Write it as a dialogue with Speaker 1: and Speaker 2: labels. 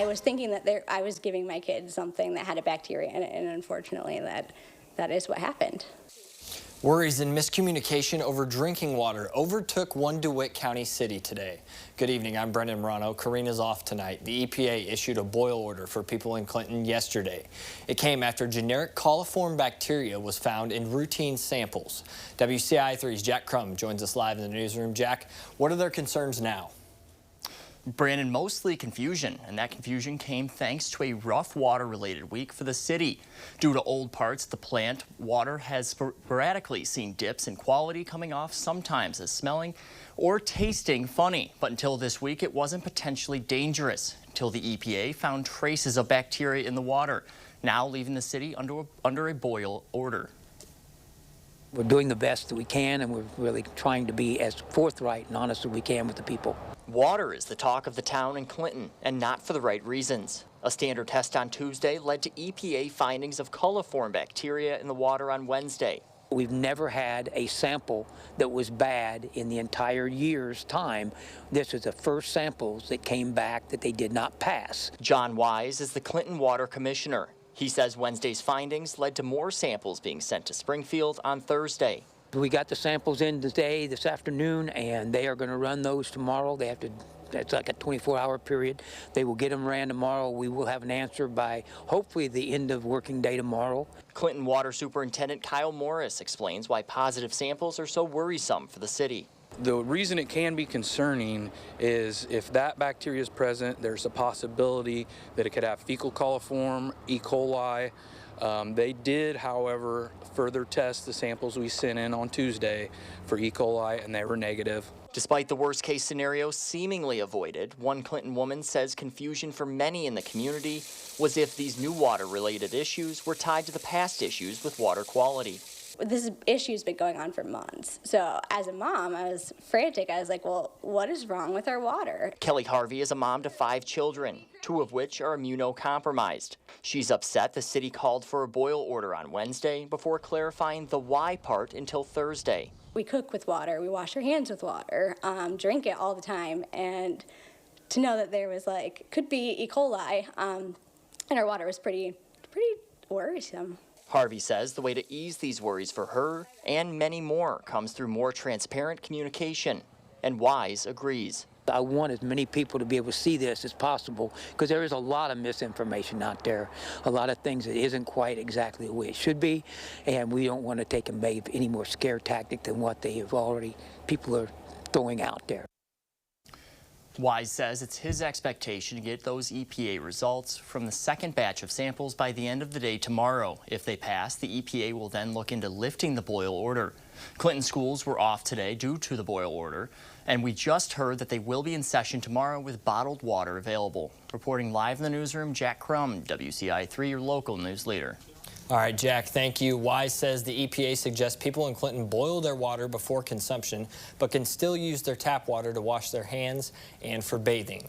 Speaker 1: was thinking that I was giving my kids something that had a bacteria in it, and unfortunately that is what happened.
Speaker 2: Worries and miscommunication over drinking water overtook one DeWitt County city today. Good evening, I'm Brendan Morano. Karina's off tonight. The EPA issued a boil order for people in Clinton yesterday. It came after generic coliform bacteria was found in routine samples. WCI3's Jack Crum joins us live in the newsroom. Jack, what are their concerns now?
Speaker 3: Brandon, mostly confusion, and that confusion came thanks to a rough water-related week for the city. Due to old parts of the plant, water has sporadically seen dips in quality, coming off sometimes as smelling or tasting funny. But until this week, it wasn't potentially dangerous until the EPA found traces of bacteria in the water, now leaving the city under a boil order.
Speaker 4: We're doing the best that we can, and we're really trying to be as forthright and honest as we can with the people.
Speaker 3: Water is the talk of the town in Clinton, and not for the right reasons. A standard test on Tuesday led to EPA findings of coliform bacteria in the water on Wednesday.
Speaker 4: We've never had a sample that was bad in the entire year's time. This is the first samples that came back that they did not pass.
Speaker 3: John Wise is the Clinton Water Commissioner. He says Wednesday's findings led to more samples being sent to Springfield on Thursday.
Speaker 4: We got the samples in today, this afternoon, and they are going to run those tomorrow. They have to, it's like a 24-hour period. They will get them ran tomorrow. We will have an answer by hopefully the end of working day tomorrow.
Speaker 3: Clinton Water Superintendent Kyle Morris explains why positive samples are so worrisome for the city.
Speaker 5: The reason it can be concerning is if that bacteria is present, there's a possibility that it could have fecal coliform, E. coli. They did, however, further test the samples we sent in on Tuesday for E. coli, and they were negative.
Speaker 3: Despite the worst-case scenario seemingly avoided, one Clinton woman says confusion for many in the community was if these new water-related issues were tied to the past issues with water quality.
Speaker 1: This issue's been going on for months. So as a mom, I was frantic. I was like, well, what is wrong with our water?
Speaker 3: Kelly Harvey is a mom to 5 children, 2 of which are immunocompromised. She's upset the city called for a boil order on Wednesday before clarifying the why part until Thursday.
Speaker 1: We cook with water, we wash our hands with water, drink it all the time, and to know that there was could be E. coli in our water was pretty worrisome.
Speaker 3: Harvey says the way to ease these worries for her and many more comes through more transparent communication, and Wise agrees.
Speaker 4: I want as many people to be able to see this as possible because there is a lot of misinformation out there, a lot of things that isn't quite exactly the way it should be, and we don't want to take any more scare tactic than what they have already, people are throwing out there.
Speaker 3: Wise says it's his expectation to get those EPA results from the second batch of samples by the end of the day tomorrow. If they pass, the EPA will then look into lifting the boil order. Clinton schools were off today due to the boil order, and we just heard that they will be in session tomorrow with bottled water available. Reporting live in the newsroom, Jack Crum, WCI3, your local news leader.
Speaker 2: All right, Jack, thank you. Wise says the EPA suggests people in Clinton boil their water before consumption, but can still use their tap water to wash their hands and for bathing.